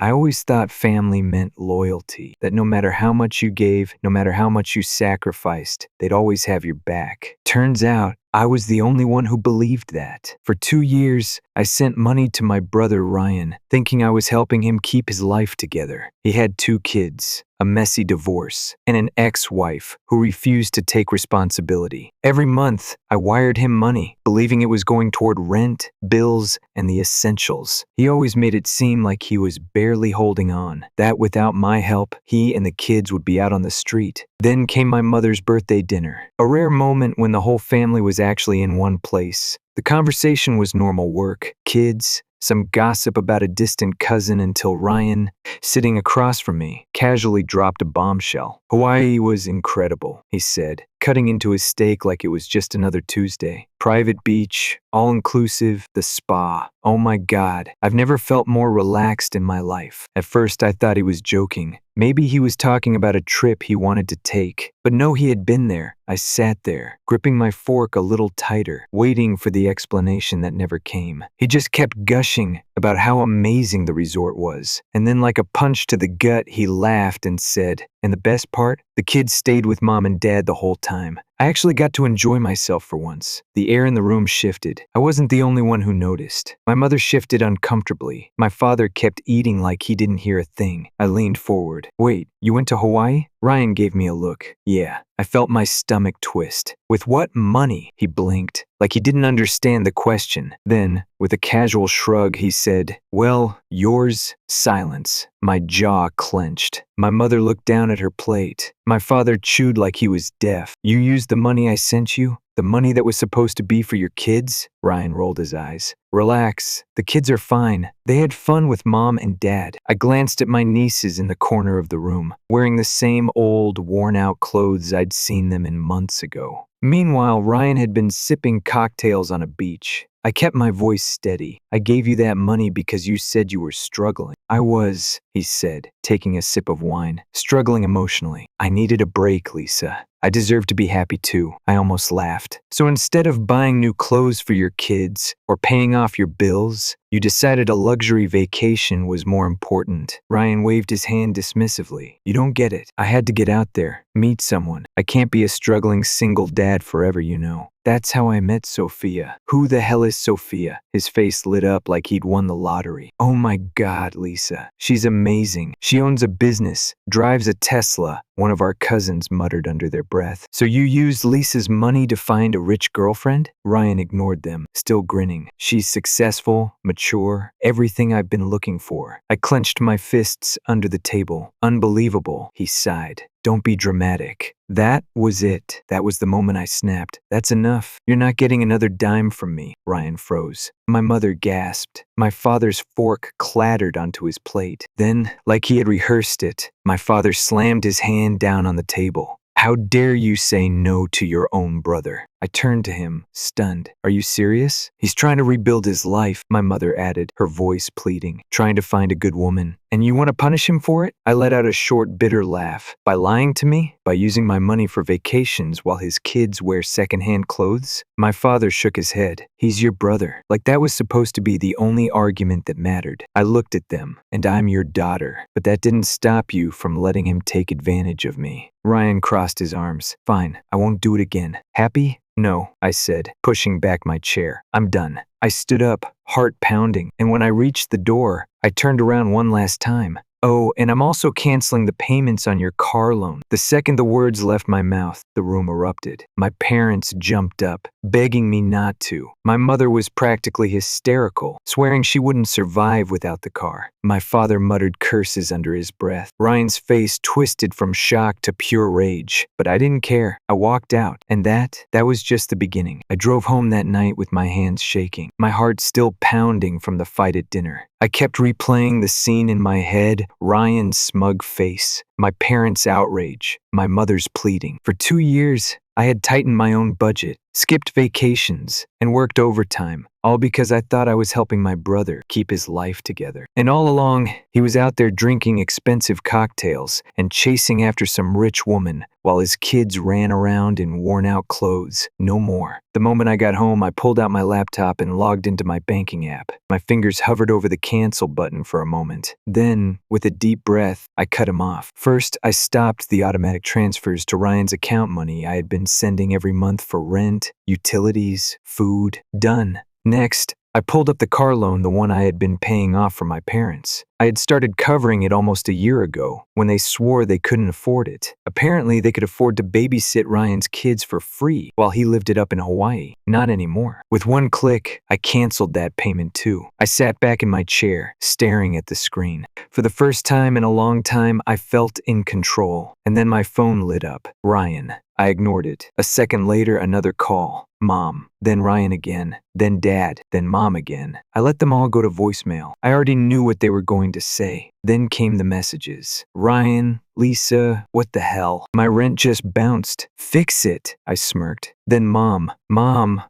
I always thought family meant loyalty, that no matter how much you gave, no matter how much you sacrificed, they'd always have your back. Turns out, I was the only one who believed that. For 2 years, I sent money to my brother Ryan, thinking I was helping him keep his life together. He had 2 kids, a messy divorce, and an ex-wife who refused to take responsibility. Every month, I wired him money, believing it was going toward rent, bills, and the essentials. He always made it seem like he was barely holding on, that without my help, he and the kids would be out on the street. Then came my mother's birthday dinner, a rare moment when the whole family was actually in one place. The conversation was normal work, kids, some gossip about a distant cousin until Ryan, sitting across from me, casually dropped a bombshell. Hawaii was incredible, he said, cutting into his steak like it was just another Tuesday. Private beach, all-inclusive, the spa. Oh my God, I've never felt more relaxed in my life. At first I thought he was joking. Maybe he was talking about a trip he wanted to take. But no, he had been there. I sat there, gripping my fork a little tighter, waiting for the explanation that never came. He just kept gushing about how amazing the resort was. And then like a punch to the gut, he laughed and said, "And the best part? The kids stayed with mom and dad the whole time. I actually got to enjoy myself for once." The air in the room shifted. I wasn't the only one who noticed. My mother shifted uncomfortably. My father kept eating like he didn't hear a thing. I leaned forward. "Wait, you went to Hawaii?" Ryan gave me a look. "Yeah." I felt my stomach twist. "With what money?" He blinked, like he didn't understand the question. Then, with a casual shrug, he said, "Well, yours." Silence. My jaw clenched. My mother looked down at her plate. My father chewed like he was deaf. "You used the money I sent you? The money that was supposed to be for your kids?" Ryan rolled his eyes. "Relax. The kids are fine. They had fun with mom and dad." I glanced at my nieces in the corner of the room, wearing the same old, worn-out clothes I'd seen them in months ago. Meanwhile, Ryan had been sipping cocktails on a beach. I kept my voice steady. "I gave you that money because you said you were struggling." "I was," he said, taking a sip of wine, "struggling emotionally. I needed a break, Lisa. I deserve to be happy too." I almost laughed. "So instead of buying new clothes for your kids or paying off your bills, you decided a luxury vacation was more important." Ryan waved his hand dismissively. "You don't get it. I had to get out there, meet someone. I can't be a struggling single dad forever, you know. That's how I met Sophia." "Who the hell is Sophia?" His face lit up like he'd won the lottery. "Oh my God, Lisa. She's amazing. She owns a business, drives a Tesla," one of our cousins muttered under their breath. "So you used Lisa's money to find a rich girlfriend?" Ryan ignored them, still grinning. "She's successful, mature, everything I've been looking for." I clenched my fists under the table. "Unbelievable," he sighed. "Don't be dramatic." That was it. That was the moment I snapped. "That's enough. You're not getting another dime from me." Ryan froze. My mother gasped. My father's fork clattered onto his plate. Then, like he had rehearsed it, my father slammed his hand down on the table. "How dare you say no to your own brother?" I turned to him, stunned. "Are you serious?" "He's trying to rebuild his life," my mother added, her voice pleading. "Trying to find a good woman. And you want to punish him for it?" I let out a short, bitter laugh. "By lying to me? By using my money for vacations while his kids wear secondhand clothes?" My father shook his head. "He's your brother." Like that was supposed to be the only argument that mattered. I looked at them. "And I'm your daughter. But that didn't stop you from letting him take advantage of me." Ryan crossed his arms. "Fine, I won't do it again. Happy?" "No," I said, pushing back my chair. "I'm done." I stood up, heart pounding, and when I reached the door, I turned around one last time. "Oh, and I'm also canceling the payments on your car loan." The second the words left my mouth, the room erupted. My parents jumped up, begging me not to. My mother was practically hysterical, swearing she wouldn't survive without the car. My father muttered curses under his breath. Ryan's face twisted from shock to pure rage, but I didn't care. I walked out, and that was just the beginning. I drove home that night with my hands shaking, my heart still pounding from the fight at dinner. I kept replaying the scene in my head, Ryan's smug face, my parents' outrage, my mother's pleading. For 2 years, I had tightened my own budget, skipped vacations, and worked overtime, all because I thought I was helping my brother keep his life together. And all along, he was out there drinking expensive cocktails and chasing after some rich woman while his kids ran around in worn-out clothes. No more. The moment I got home, I pulled out my laptop and logged into my banking app. My fingers hovered over the cancel button for a moment. Then, with a deep breath, I cut him off. First, I stopped the automatic transfers to Ryan's account money I had been sending every month for rent, utilities, food. Done. Next, I pulled up the car loan, the one I had been paying off for my parents. I had started covering it almost a year ago when they swore they couldn't afford it. Apparently, they could afford to babysit Ryan's kids for free while he lived it up in Hawaii. Not anymore. With one click, I canceled that payment too. I sat back in my chair, staring at the screen. For the first time in a long time, I felt in control. And then my phone lit up. Ryan. I ignored it. A second later, another call. Mom. Then Ryan again. Then Dad. Then Mom again. I let them all go to voicemail. I already knew what they were going to say. Then came the messages. Ryan, Lisa, what the hell? My rent just bounced. Fix it, I smirked. Then Mom,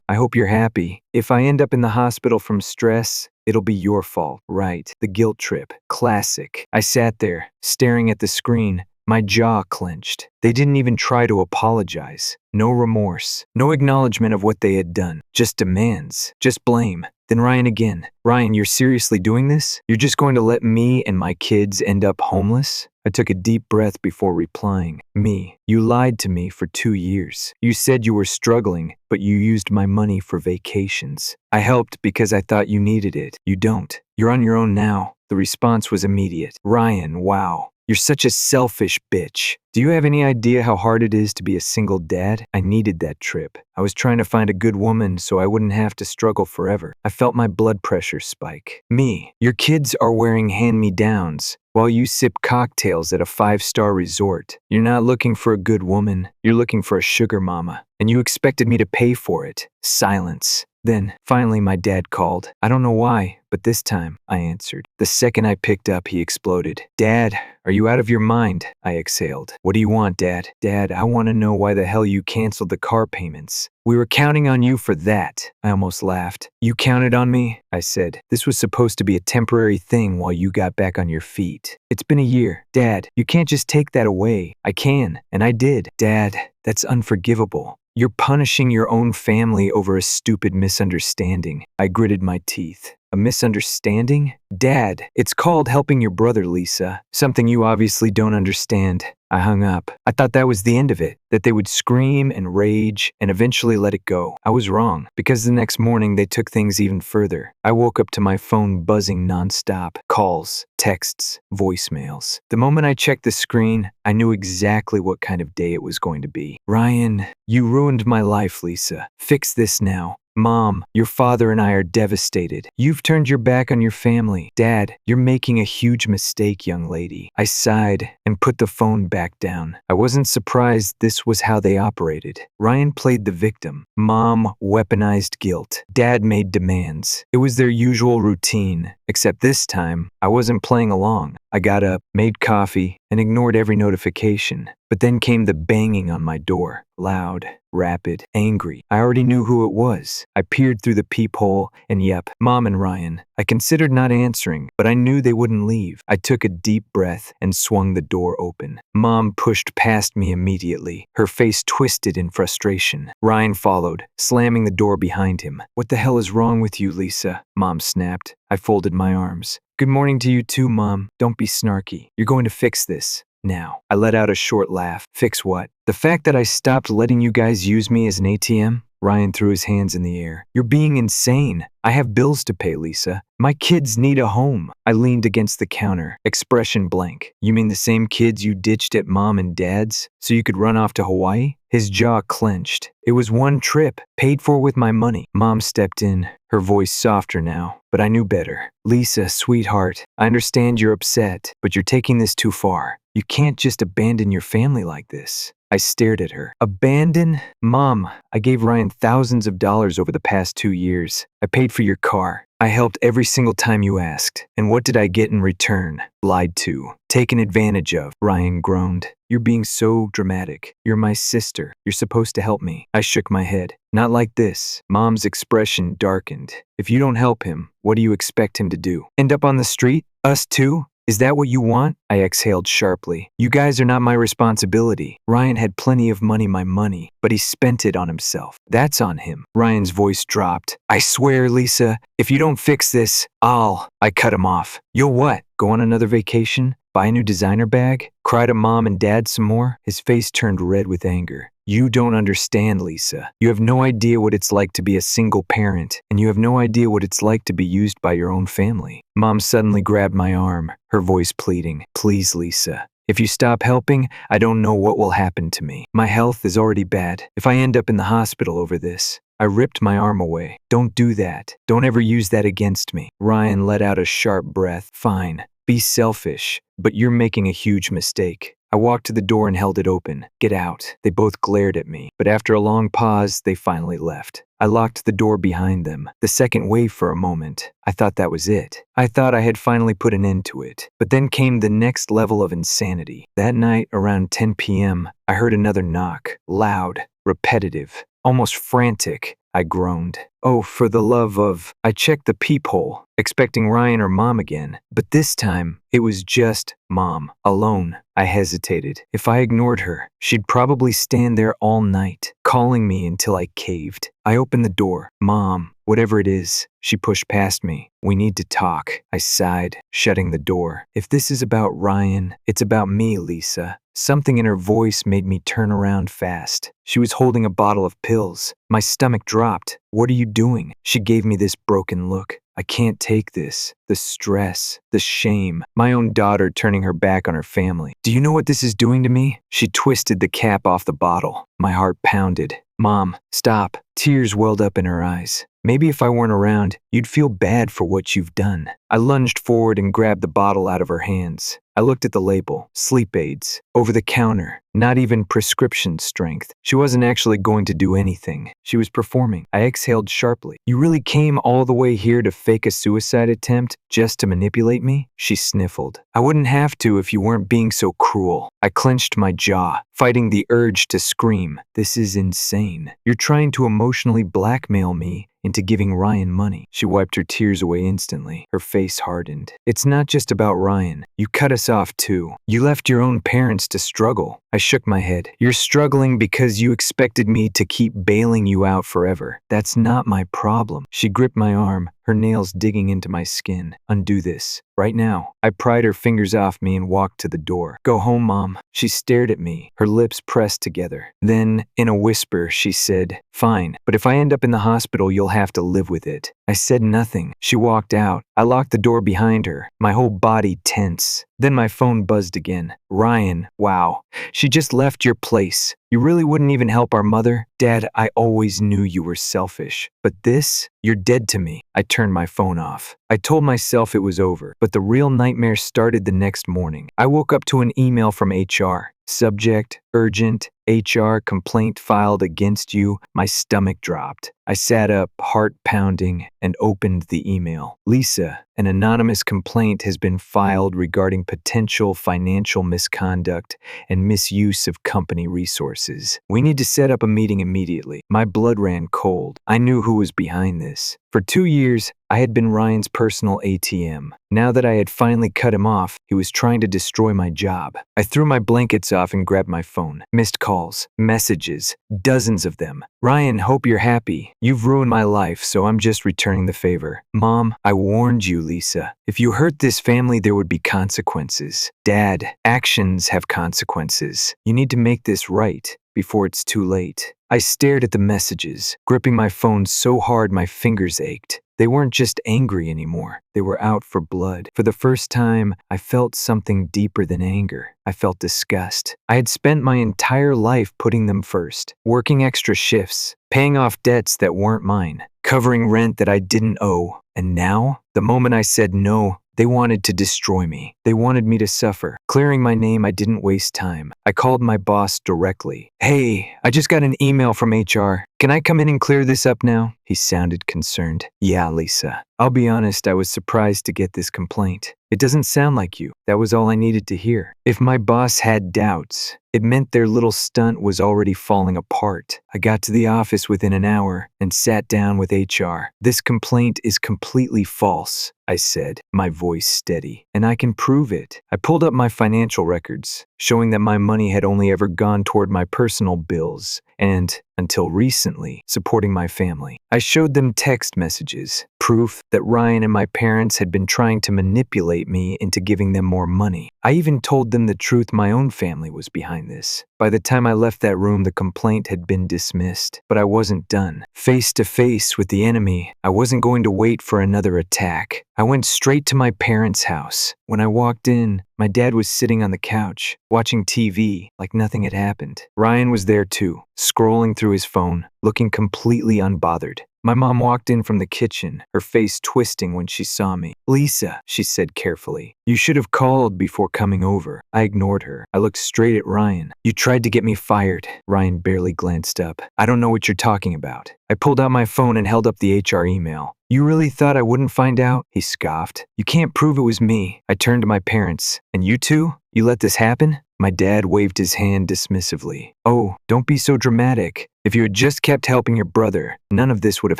I hope you're happy. If I end up in the hospital from stress, it'll be your fault. Right, the guilt trip. Classic. I sat there, staring at the screen. My jaw clenched. They didn't even try to apologize. No remorse. No acknowledgement of what they had done. Just demands. Just blame. Then Ryan again. Ryan, you're seriously doing this? You're just going to let me and my kids end up homeless? I took a deep breath before replying. Me, you lied to me for 2 years. You said you were struggling, but you used my money for vacations. I helped because I thought you needed it. You don't. You're on your own now. The response was immediate. Ryan, wow. You're such a selfish bitch. Do you have any idea how hard it is to be a single dad? I needed that trip. I was trying to find a good woman so I wouldn't have to struggle forever. I felt my blood pressure spike. Me, your kids are wearing hand-me-downs while you sip cocktails at a 5-star resort. You're not looking for a good woman. You're looking for a sugar mama. And you expected me to pay for it. Silence. Then, finally, my dad called. I don't know why, but this time, I answered. The second I picked up, he exploded. Dad, are you out of your mind? I exhaled. What do you want, Dad? Dad, I want to know why the hell you canceled the car payments. We were counting on you for that. I almost laughed. You counted on me? I said. This was supposed to be a temporary thing while you got back on your feet. It's been a year. Dad, you can't just take that away. I can, and I did. Dad, that's unforgivable. You're punishing your own family over a stupid misunderstanding. I gritted my teeth. A misunderstanding? Dad, it's called helping your brother, Lisa. Something you obviously don't understand. I hung up. I thought that was the end of it, that they would scream and rage and eventually let it go. I was wrong, because the next morning they took things even further. I woke up to my phone buzzing nonstop. Calls, texts, voicemails. The moment I checked the screen, I knew exactly what kind of day it was going to be. Ryan, you ruined my life, Lisa. Fix this now. Mom, your father and I are devastated. You've turned your back on your family. Dad, you're making a huge mistake, young lady. I sighed and put the phone back down. I wasn't surprised this was how they operated. Ryan played the victim. Mom weaponized guilt. Dad made demands. It was their usual routine, except this time, I wasn't playing along. I got up, made coffee, and ignored every notification. But then came the banging on my door. Loud, rapid, angry. I already knew who it was. I peered through the peephole, and yep, Mom and Ryan. I considered not answering, but I knew they wouldn't leave. I took a deep breath and swung the door open. Mom pushed past me immediately, her face twisted in frustration. Ryan followed, slamming the door behind him. What the hell is wrong with you, Lisa? Mom snapped. I folded my arms. Good morning to you too, Mom. Don't be snarky. You're going to fix this. Now. I let out a short laugh. Fix what? The fact that I stopped letting you guys use me as an ATM? Ryan threw his hands in the air. You're being insane. I have bills to pay, Lisa. My kids need a home. I leaned against the counter, expression blank. You mean the same kids you ditched at Mom and Dad's so you could run off to Hawaii? His jaw clenched. It was one trip, paid for with my money. Mom stepped in, her voice softer now, but I knew better. Lisa, sweetheart, I understand you're upset, but you're taking this too far. You can't just abandon your family like this. I stared at her. Abandon? Mom, I gave Ryan thousands of dollars over the past 2 years. I paid for your car. I helped every single time you asked. And what did I get in return? Lied to. Taken advantage of. Ryan groaned. You're being so dramatic. You're my sister. You're supposed to help me. I shook my head. Not like this. Mom's expression darkened. If you don't help him, what do you expect him to do? End up on the street? Us too? Is that what you want? I exhaled sharply. You guys are not my responsibility. Ryan had plenty of money, my money, but he spent it on himself. That's on him. Ryan's voice dropped. I swear, Lisa, if you don't fix this, I cut him off. You'll what? Go on another vacation? Buy a new designer bag? Cry to mom and dad some more? His face turned red with anger. You don't understand, Lisa. You have no idea what it's like to be a single parent, and you have no idea what it's like to be used by your own family. Mom suddenly grabbed my arm, her voice pleading. Please, Lisa. If you stop helping, I don't know what will happen to me. My health is already bad. If I end up in the hospital over this. I ripped my arm away. Don't do that. Don't ever use that against me. Ryan let out a sharp breath. Fine. Be selfish, but you're making a huge mistake. I walked to the door and held it open. Get out. They both glared at me, but after a long pause, they finally left. I locked the door behind them. The second wave for a moment. I thought that was it. I thought I had finally put an end to it. But then came the next level of insanity. That night, around 10 p.m., I heard another knock. Loud, repetitive, almost frantic. I groaned. Oh, for the love of... I checked the peephole, expecting Ryan or Mom again. But this time, it was just Mom, alone. I hesitated. If I ignored her, she'd probably stand there all night, calling me until I caved. I opened the door. Mom, whatever it is. She pushed past me. We need to talk. I sighed, shutting the door. If this is about Ryan, it's about me, Lisa. Something in her voice made me turn around fast. She was holding a bottle of pills. My stomach dropped. What are you doing? She gave me this broken look. I can't take this. The stress, the shame, my own daughter turning her back on her family. Do you know what this is doing to me? She twisted the cap off the bottle. My heart pounded. Mom, stop. Tears welled up in her eyes. Maybe if I weren't around, you'd feel bad for what you've done. I lunged forward and grabbed the bottle out of her hands. I looked at the label. Sleep aids. Over the counter. Not even prescription strength. She wasn't actually going to do anything. She was performing. I exhaled sharply. You really came all the way here to fake a suicide attempt just to manipulate me? She sniffled. I wouldn't have to if you weren't being so cruel. I clenched my jaw, fighting the urge to scream. This is insane. You're trying to emotionally blackmail me into giving Ryan money. She wiped her tears away instantly. Her face hardened. It's not just about Ryan. You cut us off too. You left your own parents to struggle. I shook my head. You're struggling because you expected me to keep bailing you out forever. That's not my problem. She gripped my arm, her nails digging into my skin. Undo this. Right now. I pried her fingers off me and walked to the door. Go home, Mom. She stared at me, her lips pressed together. Then, in a whisper, she said, Fine, but if I end up in the hospital, you'll have to live with it. I said nothing. She walked out. I locked the door behind her, my whole body tense. Then my phone buzzed again. Ryan, wow. She just left your place. You really wouldn't even help our mother? Dad, I always knew you were selfish. But this? You're dead to me. I turned my phone off. I told myself it was over, but the real nightmare started the next morning. I woke up to an email from HR. Subject, urgent, HR complaint filed against you. My stomach dropped. I sat up, heart pounding, and opened the email. Lisa, an anonymous complaint has been filed regarding potential financial misconduct and misuse of company resources. We need to set up a meeting immediately. My blood ran cold. I knew who was behind this. For 2 years, I had been Ryan's personal ATM. Now that I had finally cut him off, he was trying to destroy my job. I threw my blankets off and grabbed my phone. Missed calls, messages, dozens of them. Ryan, hope you're happy. You've ruined my life, so I'm just returning the favor. Mom, I warned you, Lisa. If you hurt this family, there would be consequences. Dad, actions have consequences. You need to make this right before it's too late. I stared at the messages, gripping my phone so hard my fingers ached. They weren't just angry anymore. They were out for blood. For the first time, I felt something deeper than anger. I felt disgust. I had spent my entire life putting them first, working extra shifts, paying off debts that weren't mine, covering rent that I didn't owe. And now, the moment I said no, They wanted to destroy me. They wanted me to suffer. Clearing my name, I didn't waste time. I called my boss directly. "Hey, I just got an email from HR. Can I come in and clear this up now?" He sounded concerned. "Yeah, Lisa. I'll be honest, I was surprised to get this complaint. It doesn't sound like you." That was all I needed to hear. If my boss had doubts, it meant their little stunt was already falling apart. I got to the office within an hour and sat down with HR. "This complaint is completely false," I said, my voice steady, "and I can prove it." I pulled up my financial records, showing that my money had only ever gone toward my personal bills and, until recently, supporting my family. I showed them text messages, proof that Ryan and my parents had been trying to manipulate me into giving them more money. I even told them the truth: my own family was behind this. By the time I left that room, the complaint had been dismissed, but I wasn't done. Face to face with the enemy, I wasn't going to wait for another attack. I went straight to my parents' house. When I walked in, my dad was sitting on the couch, watching TV like nothing had happened. Ryan was there too, scrolling through his phone, looking completely unbothered. My mom walked in from the kitchen, her face twisting when she saw me. "Lisa," she said carefully, "you should have called before coming over." I ignored her. I looked straight at Ryan. "You tried to get me fired." Ryan barely glanced up. "I don't know what you're talking about." I pulled out my phone and held up the HR email. "You really thought I wouldn't find out?" He scoffed. "You can't prove it was me." I turned to my parents. "And you two? You let this happen?" My dad waved his hand dismissively. "Oh, don't be so dramatic. If you had just kept helping your brother, none of this would have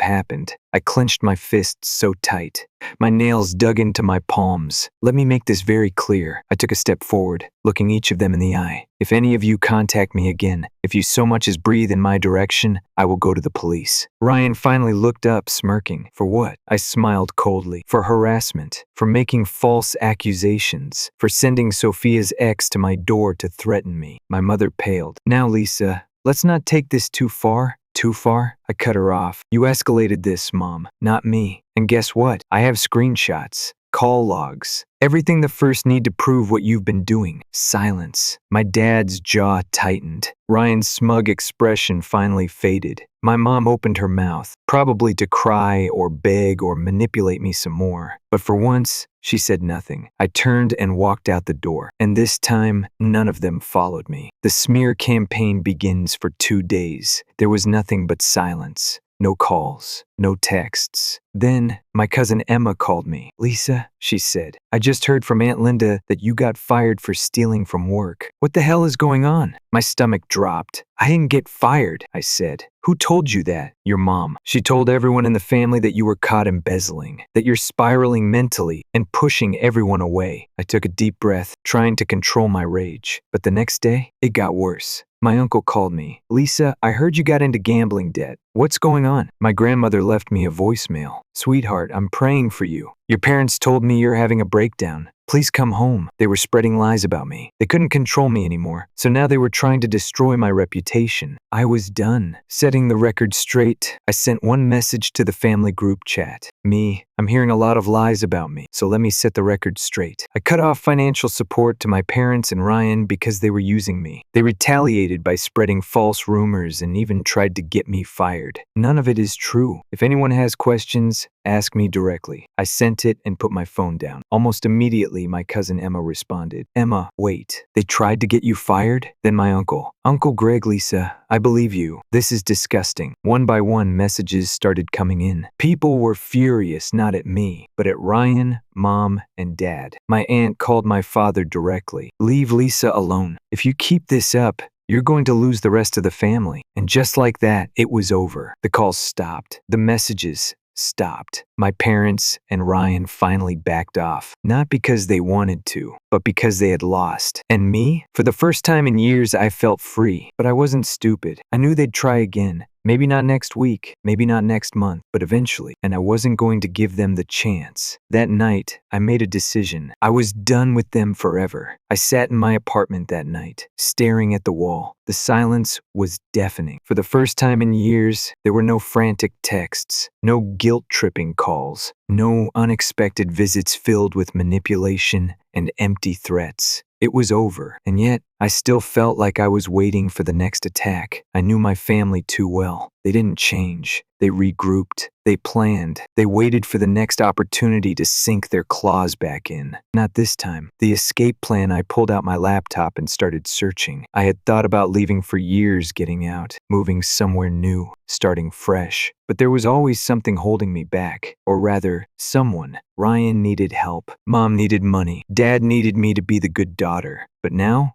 happened." I clenched my fists so tight. My nails dug into my palms. "Let me make this very clear." I took a step forward, looking each of them in the eye. "If any of you contact me again, if you so much as breathe in my direction, I will go to the police." Ryan finally looked up, smirking. "For what?" I smiled coldly. "For harassment, for making false accusations, for sending Sophia's ex to my door to threaten me." My mother paled. "Now, Lisa, let's not take this too far." "Too far?" I cut her off. "You escalated this, Mom, not me. And guess what? I have screenshots, call logs, everything the first need to prove what you've been doing." Silence. My dad's jaw tightened. Ryan's smug expression finally faded. My mom opened her mouth, probably to cry or beg or manipulate me some more. But for once, she said nothing. I turned and walked out the door, and this time, none of them followed me. The smear campaign begins for 2 days. There was nothing but silence. No calls, no texts. Then, my cousin Emma called me. "Lisa," she said, "I just heard from Aunt Linda that you got fired for stealing from work. What the hell is going on?" My stomach dropped. "I didn't get fired," I said. "Who told you that?" "Your mom. She told everyone in the family that you were caught embezzling, that you're spiraling mentally and pushing everyone away." I took a deep breath, trying to control my rage. But the next day, it got worse. My uncle called me. "Lisa, I heard you got into gambling debt. What's going on?" My grandmother left me a voicemail. "Sweetheart, I'm praying for you. Your parents told me you're having a breakdown. Please come home." They were spreading lies about me. They couldn't control me anymore, so now they were trying to destroy my reputation. I was done. Setting the record straight, I sent one message to the family group chat. "Me, I'm hearing a lot of lies about me, so let me set the record straight." I cut off financial support to my parents and Ryan because they were using me. They retaliated by spreading false rumors and even tried to get me fired. None of it is true. If anyone has questions, ask me directly. I sent it and put my phone down. Almost immediately, my cousin Emma responded. "Emma, wait. They tried to get you fired?" Then my uncle. "Uncle Greg, Lisa, I believe you. This is disgusting." One by one, messages started coming in. People were furious, not at me, but at Ryan, Mom, and Dad. My aunt called my father directly. "Leave Lisa alone. If you keep this up, you're going to lose the rest of the family." And just like that, it was over. The calls stopped. The messages stopped. My parents and Ryan finally backed off. Not because they wanted to, but because they had lost. And me? For the first time in years, I felt free. But I wasn't stupid. I knew they'd try again. Maybe not next week, maybe not next month, but eventually. And I wasn't going to give them the chance. That night, I made a decision. I was done with them forever. I sat in my apartment that night, staring at the wall. The silence was deafening. For the first time in years, there were no frantic texts, no guilt-tripping calls, no unexpected visits filled with manipulation and empty threats. It was over, and yet I still felt like I was waiting for the next attack. I knew my family too well. They didn't change. They regrouped. They planned. They waited for the next opportunity to sink their claws back in. Not this time. The escape plan, I pulled out my laptop and started searching. I had thought about leaving for years, getting out, moving somewhere new, starting fresh. But there was always something holding me back. Or rather, someone. Ryan needed help. Mom needed money. Dad needed me to be the good daughter. But now,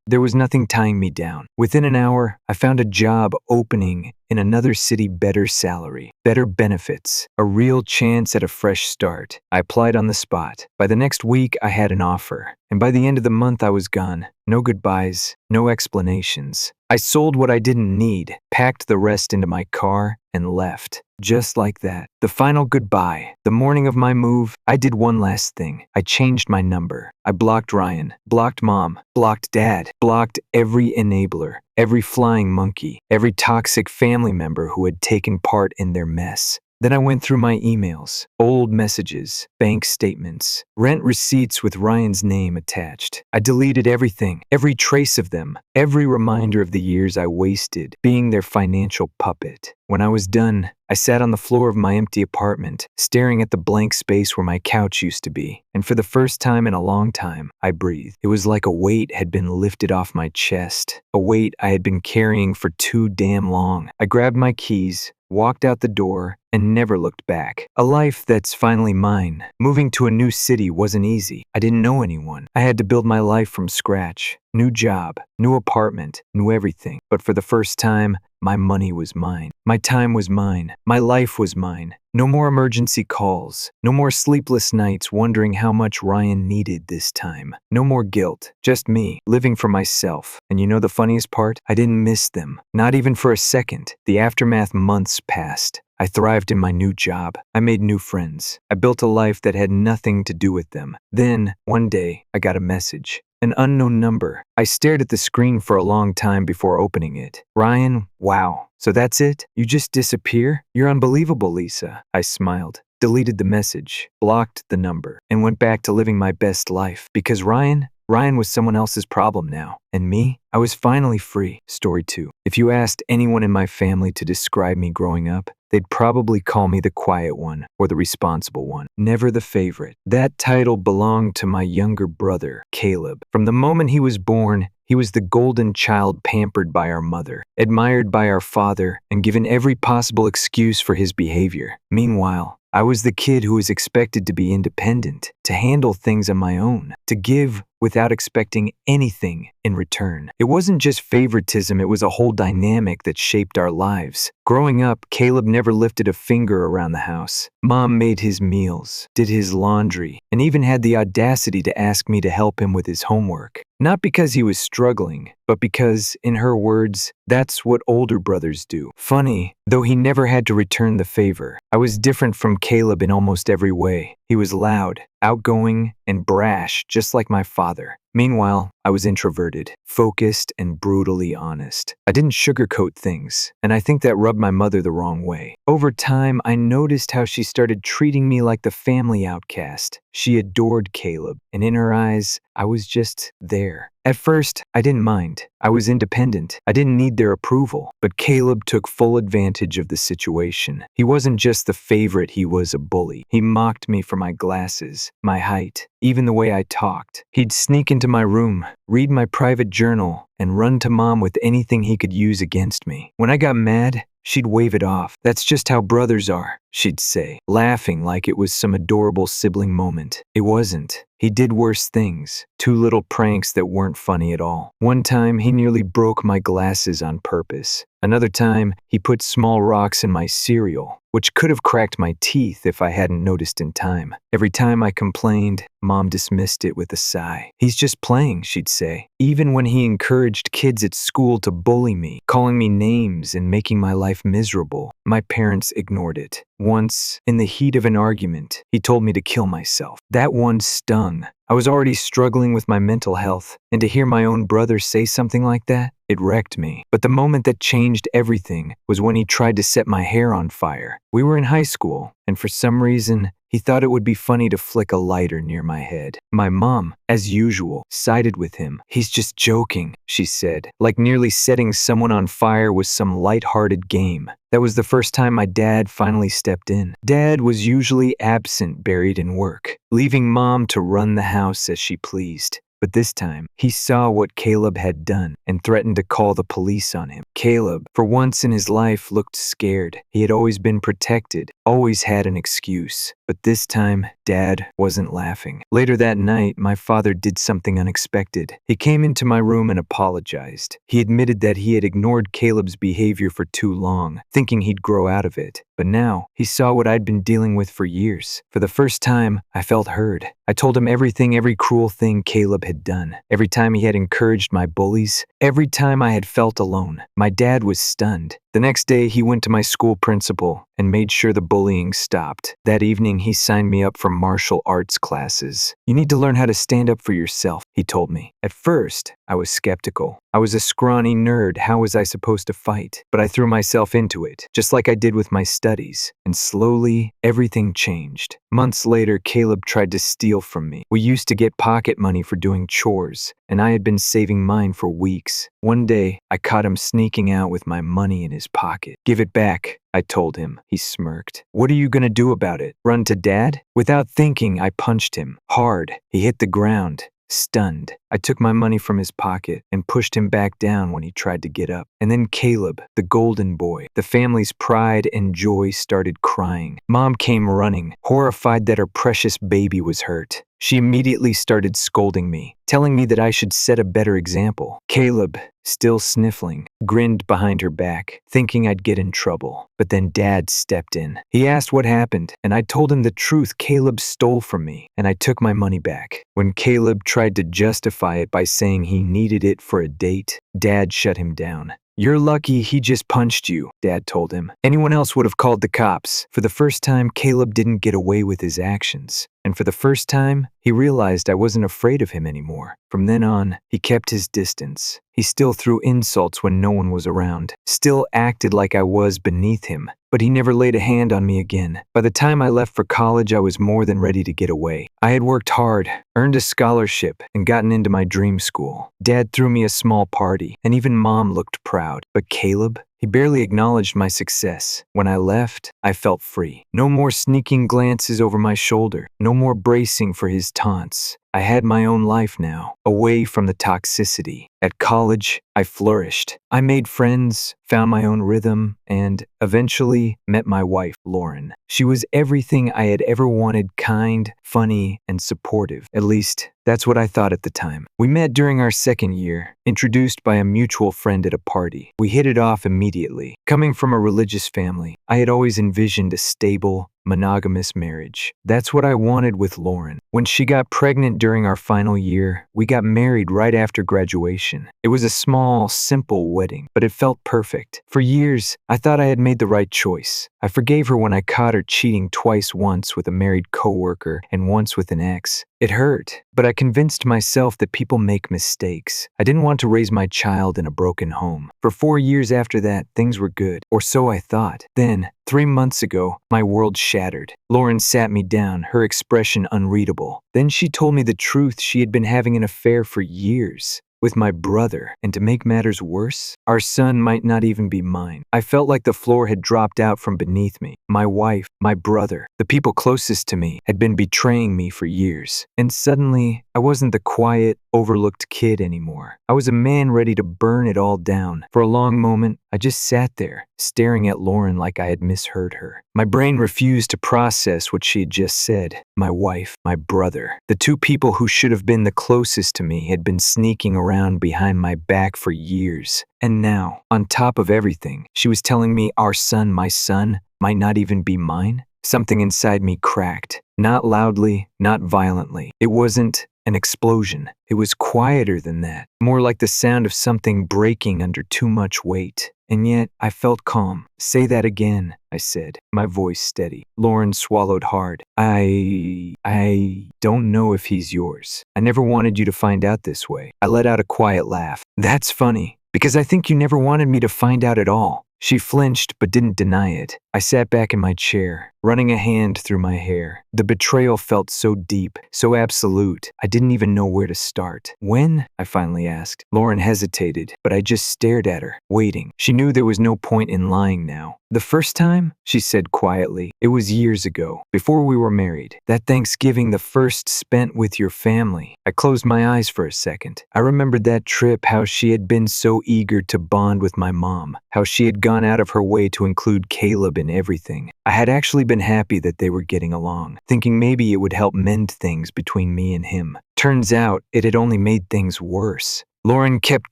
there was nothing tying me down. Within an hour, I found a job opening in another city, better salary, better benefits, a real chance at a fresh start. I applied on the spot. By the next week, I had an offer. And by the end of the month, I was gone. No goodbyes, no explanations. I sold what I didn't need, packed the rest into my car, and left. Just like that. The final goodbye. The morning of my move, I did one last thing. I changed my number. I blocked Ryan, blocked Mom, blocked Dad, blocked every enabler, every flying monkey, every toxic family member who had taken part in their mess. Then I went through my emails, old messages, bank statements, rent receipts with Ryan's name attached. I deleted everything, every trace of them, every reminder of the years I wasted being their financial puppet. When I was done, I sat on the floor of my empty apartment, staring at the blank space where my couch used to be. And for the first time in a long time, I breathed. It was like a weight had been lifted off my chest, a weight I had been carrying for too damn long. I grabbed my keys, walked out the door, and never looked back. A life that's finally mine. Moving to a new city wasn't easy. I didn't know anyone. I had to build my life from scratch. New job, new apartment, new everything. But for the first time, my money was mine. My time was mine. My life was mine. No more emergency calls. No more sleepless nights wondering how much Ryan needed this time. No more guilt. Just me, living for myself. And you know the funniest part? I didn't miss them. Not even for a second. The aftermath months passed. I thrived in my new job. I made new friends. I built a life that had nothing to do with them. Then, one day, I got a message. An unknown number. I stared at the screen for a long time before opening it. Ryan, wow. So that's it? You just disappear? You're unbelievable, Lisa. I smiled, deleted the message, blocked the number, and went back to living my best life. Because Ryan was someone else's problem now. And me? I was finally free. Story 2. If you asked anyone in my family to describe me growing up, they'd probably call me the quiet one or the responsible one, never the favorite. That title belonged to my younger brother, Caleb. From the moment he was born, he was the golden child pampered by our mother, admired by our father, and given every possible excuse for his behavior. Meanwhile, I was the kid who was expected to be independent, to handle things on my own, to give without expecting anything in return. It wasn't just favoritism, it was a whole dynamic that shaped our lives. Growing up, Caleb never lifted a finger around the house. Mom made his meals, did his laundry, and even had the audacity to ask me to help him with his homework. Not because he was struggling, but because, in her words, that's what older brothers do. Funny, though he never had to return the favor. I was different from Caleb in almost every way. He was loud, outgoing, and brash, just like my father. Meanwhile, I was introverted, focused, and brutally honest. I didn't sugarcoat things, and I think that rubbed my mother the wrong way. Over time, I noticed how she started treating me like the family outcast. She adored Caleb, and in her eyes, I was just there. At first, I didn't mind. I was independent. I didn't need their approval. But Caleb took full advantage of the situation. He wasn't just the favorite, he was a bully. He mocked me for my glasses, my height, even the way I talked. He'd sneak into my room, read my private journal, and run to Mom with anything he could use against me. When I got mad, she'd wave it off. "That's just how brothers are," she'd say, laughing like it was some adorable sibling moment. It wasn't. He did worse things. 2 little pranks that weren't funny at all. One time, he nearly broke my glasses on purpose. Another time, he put small rocks in my cereal, which could have cracked my teeth if I hadn't noticed in time. Every time I complained, Mom dismissed it with a sigh. "He's just playing," she'd say. Even when he encouraged kids at school to bully me, calling me names and making my life miserable, my parents ignored it. Once, in the heat of an argument, he told me to kill myself. That one stung. I was already struggling with my mental health, and to hear my own brother say something like that, it wrecked me. But the moment that changed everything was when he tried to set my hair on fire. We were in high school, and for some reason, He thought it would be funny to flick a lighter near my head. My mom, as usual, sided with him. "He's just joking," she said, like nearly setting someone on fire was some light-hearted game. That was the first time my dad finally stepped in. Dad was usually absent, buried in work, leaving Mom to run the house as she pleased. But this time, he saw what Caleb had done and threatened to call the police on him. Caleb, for once in his life, looked scared. He had always been protected, always had an excuse. But this time, Dad wasn't laughing. Later that night, my father did something unexpected. He came into my room and apologized. He admitted that he had ignored Caleb's behavior for too long, thinking he'd grow out of it. But now, he saw what I'd been dealing with for years. For the first time, I felt heard. I told him everything, every cruel thing Caleb had done. Every time he had encouraged my bullies. Every time I had felt alone. My dad was stunned. The next day, he went to my school principal and made sure the bullying stopped. That evening, he signed me up for martial arts classes. "You need to learn how to stand up for yourself," he told me. At first, I was skeptical. I was a scrawny nerd. How was I supposed to fight? But I threw myself into it, just like I did with my studies. And slowly, everything changed. Months later, Caleb tried to steal from me. We used to get pocket money for doing chores, and I had been saving mine for weeks. One day, I caught him sneaking out with my money in his pocket. "Give it back," I told him. He smirked. "What are you gonna do about it? Run to Dad?" Without thinking, I punched him hard. He hit the ground. Stunned, I took my money from his pocket and pushed him back down when he tried to get up. And then Caleb, the golden boy, the family's pride and joy, started crying. Mom came running, horrified that her precious baby was hurt. She immediately started scolding me, telling me that I should set a better example. Caleb, still sniffling, grinned behind her back, thinking I'd get in trouble. But then Dad stepped in. He asked what happened, and I told him the truth. Caleb stole from me, and I took my money back. When Caleb tried to justify it by saying he needed it for a date, Dad shut him down. "You're lucky he just punched you," Dad told him. "Anyone else would have called the cops." For the first time, Caleb didn't get away with his actions. And for the first time, he realized I wasn't afraid of him anymore. From then on, he kept his distance. He still threw insults when no one was around, still acted like I was beneath him, but he never laid a hand on me again. By the time I left for college, I was more than ready to get away. I had worked hard, earned a scholarship, and gotten into my dream school. Dad threw me a small party, and even Mom looked proud. But Caleb? He barely acknowledged my success. When I left, I felt free. No more sneaking glances over my shoulder. No more bracing for his taunts. I had my own life now, away from the toxicity. At college, I flourished. I made friends, found my own rhythm, and eventually met my wife, Lauren. She was everything I had ever wanted: kind, funny, and supportive. At least, that's what I thought at the time. We met during our second year, introduced by a mutual friend at a party. We hit it off immediately. Coming from a religious family, I had always envisioned a stable, monogamous marriage. That's what I wanted with Lauren. When she got pregnant during our final year, we got married right after graduation. It was a small, simple wedding, but it felt perfect. For years, I thought I had made the right choice. I forgave her when I caught her cheating twice, once with a married coworker and once with an ex. It hurt, but I convinced myself that people make mistakes. I didn't want to raise my child in a broken home. For 4 years after that, things were good, or so I thought. Then, 3 months ago, my world shattered. Lauren sat me down, her expression unreadable. Then she told me the truth. She had been having an affair for years with my brother, and to make matters worse, our son might not even be mine. I felt like the floor had dropped out from beneath me. My wife, my brother, the people closest to me, had been betraying me for years. And suddenly, I wasn't the quiet, overlooked kid anymore. I was a man ready to burn it all down. For a long moment, I just sat there, staring at Lauren like I had misheard her. My brain refused to process what she had just said. My wife, my brother, the two people who should have been the closest to me, had been sneaking around behind my back for years. And now, on top of everything, she was telling me our son, my son, might not even be mine. Something inside me cracked. Not loudly, not violently. It wasn't an explosion. It was quieter than that, more like the sound of something breaking under too much weight. And yet, I felt calm. "Say that again," I said, my voice steady. Lauren swallowed hard. I don't know if he's yours. I never wanted you to find out this way. I let out a quiet laugh. "That's funny, because I think you never wanted me to find out at all." She flinched but didn't deny it. I sat back in my chair, running a hand through my hair. The betrayal felt so deep, so absolute, I didn't even know where to start. When? I finally asked. Lauren hesitated, but I just stared at her, waiting. She knew there was no point in lying now. The first time, she said quietly, it was years ago, before we were married. That Thanksgiving, the first spent with your family. I closed my eyes for a second. I remembered that trip, how she had been so eager to bond with my mom, how she had gone out of her way to include Caleb in everything. I had actually been happy that they were getting along, thinking maybe it would help mend things between me and him. Turns out, it had only made things worse. Lauren kept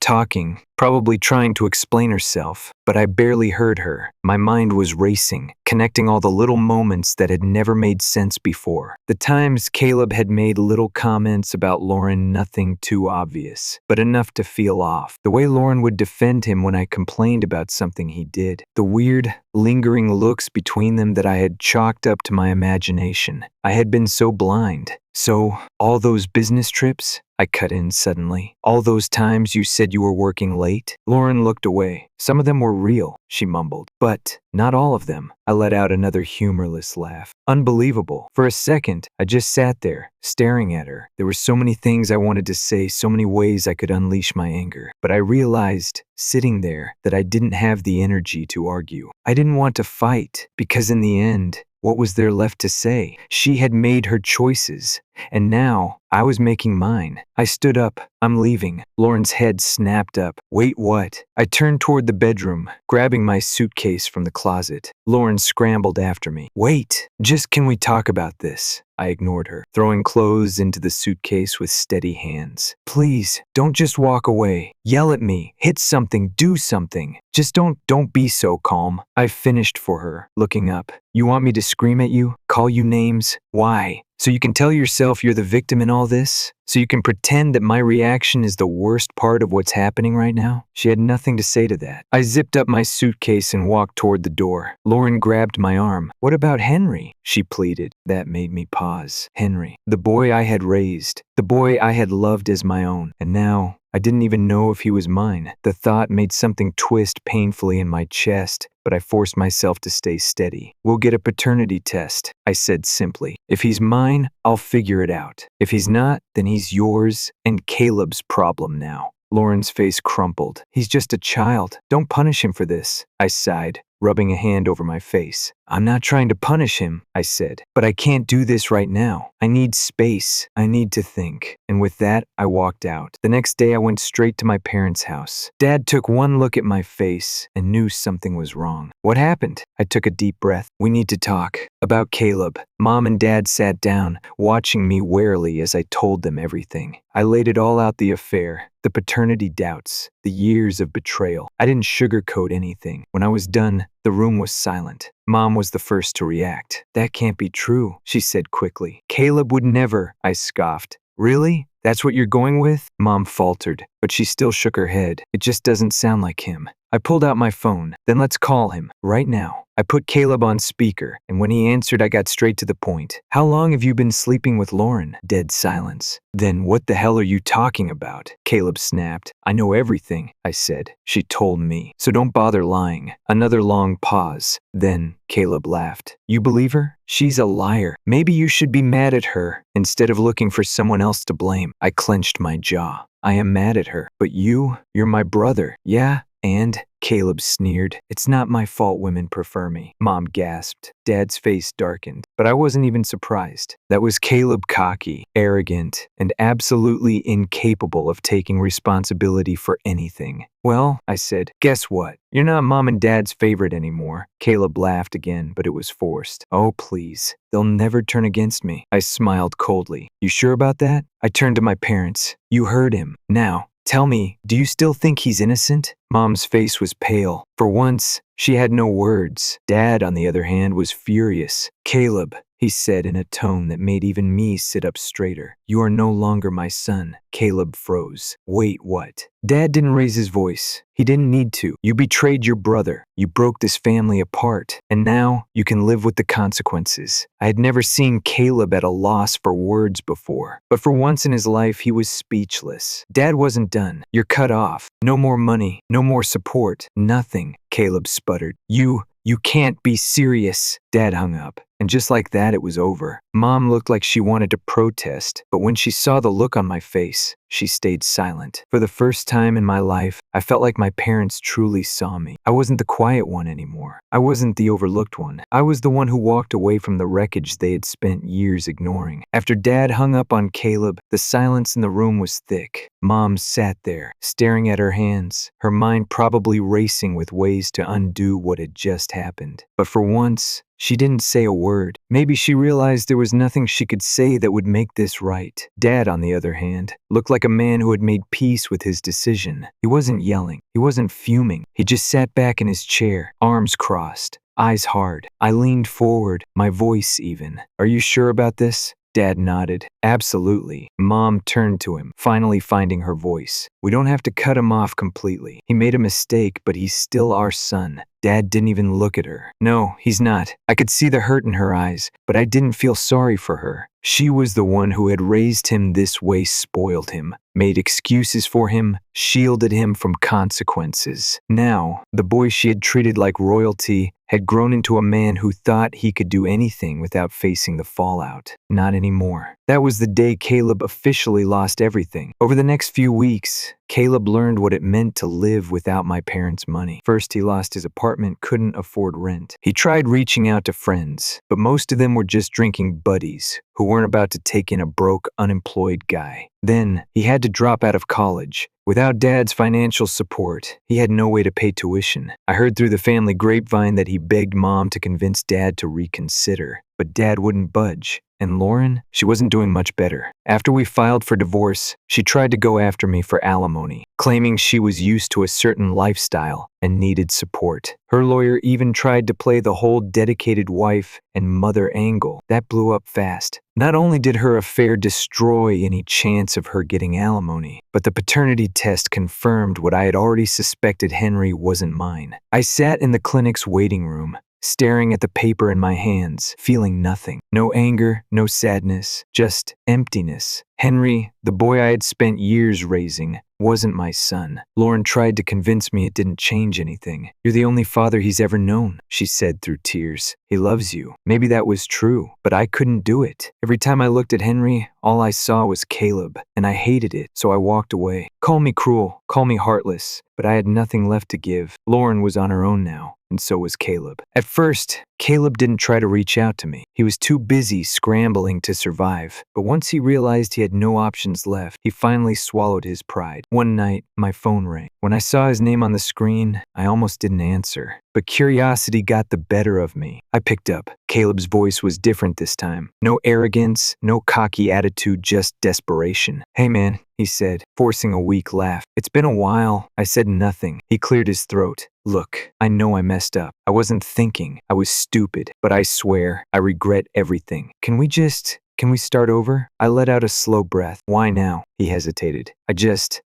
talking, probably trying to explain herself, but I barely heard her. My mind was racing, connecting all the little moments that had never made sense before. The times Caleb had made little comments about Lauren, nothing too obvious, but enough to feel off. The way Lauren would defend him when I complained about something he did. The weird, lingering looks between them that I had chalked up to my imagination. I had been so blind. So, all those business trips? I cut in suddenly. All those times you said you were working late? Lauren looked away. Some of them were real, she mumbled. But not all of them. I let out another humorless laugh. Unbelievable. For a second, I just sat there, staring at her. There were so many things I wanted to say, so many ways I could unleash my anger. But I realized, sitting there, that I didn't have the energy to argue. I didn't want to fight, because in the end, what was there left to say? She had made her choices, and now I was making mine. I stood up. I'm leaving. Lauren's head snapped up. Wait, what? I turned toward the bedroom, grabbing my suitcase from the closet. Lauren scrambled after me. Wait, just can we talk about this? I ignored her, throwing clothes into the suitcase with steady hands. Please, don't just walk away. Yell at me. Hit something. Do something. Just don't be so calm. I finished for her, looking up. You want me to scream at you? Call you names? Why? So you can tell yourself you're the victim in all this? So you can pretend that my reaction is the worst part of what's happening right now? She had nothing to say to that. I zipped up my suitcase and walked toward the door. Lauren grabbed my arm. What about Henry? She pleaded. That made me pause. Henry. The boy I had raised. The boy I had loved as my own. And now, I didn't even know if he was mine. The thought made something twist painfully in my chest, but I forced myself to stay steady. We'll get a paternity test, I said simply. If he's mine, I'll figure it out. If he's not, then he's yours and Caleb's problem now. Lauren's face crumpled. He's just a child. Don't punish him for this, I sighed, rubbing a hand over my face. I'm not trying to punish him, I said, but I can't do this right now. I need space. I need to think. And with that, I walked out. The next day, I went straight to my parents' house. Dad took one look at my face and knew something was wrong. What happened? I took a deep breath. We need to talk. About Caleb. Mom and Dad sat down, watching me warily as I told them everything. I laid it all out, the affair, the paternity doubts, the years of betrayal. I didn't sugarcoat anything. When I was done, the room was silent. Mom was the first to react. That can't be true, she said quickly. Caleb would never, I scoffed. Really? That's what you're going with? Mom faltered, but she still shook her head. It just doesn't sound like him. I pulled out my phone. Then let's call him, right now. I put Caleb on speaker, and when he answered, I got straight to the point. How long have you been sleeping with Lauren? Dead silence. Then what the hell are you talking about? Caleb snapped. I know everything, I said. She told me, so don't bother lying. Another long pause. Then Caleb laughed. You believe her? She's a liar. Maybe you should be mad at her instead of looking for someone else to blame. I clenched my jaw. I am mad at her. But you're my brother. Yeah? And? Caleb sneered. It's not my fault women prefer me. Mom gasped. Dad's face darkened. But I wasn't even surprised. That was Caleb, cocky, arrogant, and absolutely incapable of taking responsibility for anything. Well, I said, guess what? You're not Mom and Dad's favorite anymore. Caleb laughed again, but it was forced. Oh, please. They'll never turn against me. I smiled coldly. You sure about that? I turned to my parents. You heard him. Now, tell me, do you still think he's innocent? Mom's face was pale. For once, she had no words. Dad, on the other hand, was furious. Caleb, he said in a tone that made even me sit up straighter. You are no longer my son. Caleb froze. Wait, what? Dad didn't raise his voice. He didn't need to. You betrayed your brother. You broke this family apart. And now you can live with the consequences. I had never seen Caleb at a loss for words before. But for once in his life, he was speechless. Dad wasn't done. You're cut off. No more money. No more support. Nothing. Caleb sputtered. You can't be serious. Dad hung up. And just like that, it was over. Mom looked like she wanted to protest, but when she saw the look on my face, she stayed silent. For the first time in my life, I felt like my parents truly saw me. I wasn't the quiet one anymore. I wasn't the overlooked one. I was the one who walked away from the wreckage they had spent years ignoring. After Dad hung up on Caleb, the silence in the room was thick. Mom sat there, staring at her hands, her mind probably racing with ways to undo what had just happened. But for once, she didn't say a word. Maybe she realized there was nothing she could say that would make this right. Dad, on the other hand, looked like a man who had made peace with his decision. He wasn't yelling. He wasn't fuming. He just sat back in his chair, arms crossed, eyes hard. I leaned forward, my voice even. "Are you sure about this?" Dad nodded. "Absolutely." Mom turned to him, finally finding her voice. "We don't have to cut him off completely. He made a mistake, but he's still our son." Dad didn't even look at her. "No, he's not." I could see the hurt in her eyes, but I didn't feel sorry for her. She was the one who had raised him this way, spoiled him, made excuses for him, shielded him from consequences. Now, the boy she had treated like royalty had grown into a man who thought he could do anything without facing the fallout. Not anymore. That was the day Caleb officially lost everything. Over the next few weeks, Caleb learned what it meant to live without my parents' money. First, he lost his apartment, couldn't afford rent. He tried reaching out to friends, but most of them were just drinking buddies who weren't about to take in a broke, unemployed guy. Then, he had to drop out of college. Without Dad's financial support, he had no way to pay tuition. I heard through the family grapevine that he begged Mom to convince Dad to reconsider, but Dad wouldn't budge. And Lauren, she wasn't doing much better. After we filed for divorce, she tried to go after me for alimony, claiming she was used to a certain lifestyle and needed support. Her lawyer even tried to play the whole dedicated wife and mother angle. That blew up fast. Not only did her affair destroy any chance of her getting alimony, but the paternity test confirmed what I had already suspected Henry wasn't mine. I sat in the clinic's waiting room, staring at the paper in my hands, feeling nothing. No anger, no sadness, just emptiness. Henry, the boy I had spent years raising, wasn't my son. Lauren tried to convince me it didn't change anything. "You're the only father he's ever known," she said through tears. "He loves you." Maybe that was true, but I couldn't do it. Every time I looked at Henry, all I saw was Caleb, and I hated it, so I walked away. Call me cruel, call me heartless, but I had nothing left to give. Lauren was on her own now, and so was Caleb. At first, Caleb didn't try to reach out to me. He was too busy scrambling to survive. But once he realized he had no options left, he finally swallowed his pride. One night, my phone rang. When I saw his name on the screen, I almost didn't answer. But curiosity got the better of me. I picked up. Caleb's voice was different this time. No arrogance, no cocky attitude, just desperation. "Hey man," he said, forcing a weak laugh. "It's been a while." I said nothing. He cleared his throat. "Look, I know I messed up. I wasn't thinking. I was stupid. But I swear, I regret everything. Can we start over?" I let out a slow breath. "Why now?" He hesitated.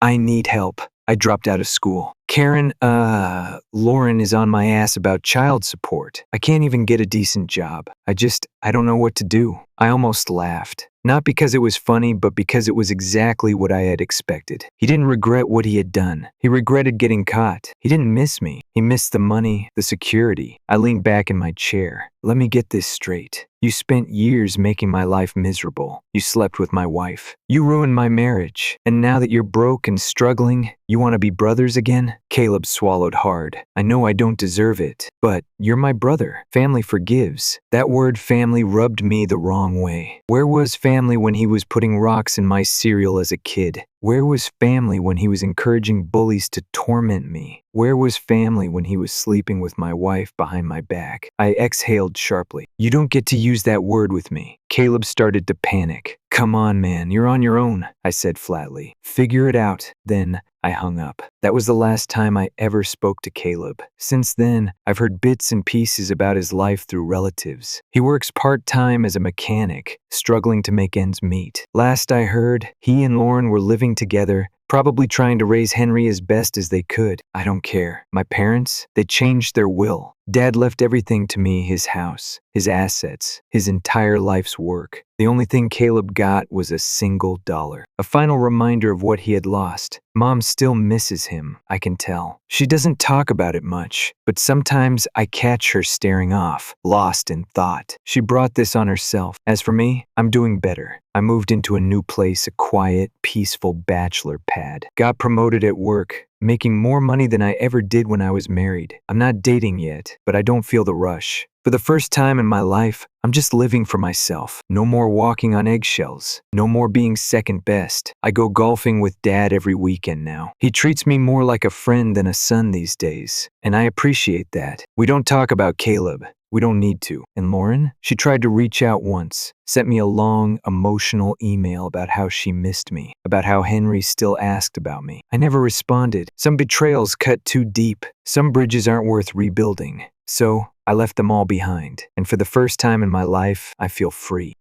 I need help. I dropped out of school. Lauren is on my ass about child support. I can't even get a decent job. I don't know what to do." I almost laughed. Not because it was funny, but because it was exactly what I had expected. He didn't regret what he had done. He regretted getting caught. He didn't miss me. He missed the money, the security. I leaned back in my chair. "Let me get this straight. You spent years making my life miserable. You slept with my wife. You ruined my marriage. And now that you're broke and struggling, you want to be brothers again?" Caleb swallowed hard. "I know I don't deserve it, but you're my brother. Family forgives." That word family rubbed me the wrong way. Where was family when he was putting rocks in my cereal as a kid? Where was family when he was encouraging bullies to torment me? Where was family when he was sleeping with my wife behind my back? I exhaled sharply. "You don't get to use that word with me." Caleb started to panic. "Come on, man, you're on your own," I said flatly. "Figure it out." Then I hung up. That was the last time I ever spoke to Caleb. Since then, I've heard bits and pieces about his life through relatives. He works part-time as a mechanic, struggling to make ends meet. Last I heard, he and Lauren were living together, probably trying to raise Henry as best as they could. I don't care. My parents, they changed their will. Dad left everything to me, his house, his assets, his entire life's work. The only thing Caleb got was a single dollar. A final reminder of what he had lost. Mom still misses him, I can tell. She doesn't talk about it much, but sometimes I catch her staring off, lost in thought. She brought this on herself. As for me, I'm doing better. I moved into a new place, a quiet, peaceful bachelor pad. Got promoted at work, making more money than I ever did when I was married. I'm not dating yet, but I don't feel the rush. For the first time in my life, I'm just living for myself. No more walking on eggshells. No more being second best. I go golfing with Dad every weekend now. He treats me more like a friend than a son these days, and I appreciate that. We don't talk about Caleb. We don't need to. And Lauren? She tried to reach out once, sent me a long, emotional email about how she missed me, about how Henry still asked about me. I never responded. Some betrayals cut too deep. Some bridges aren't worth rebuilding. So, I left them all behind. And for the first time in my life, I feel free.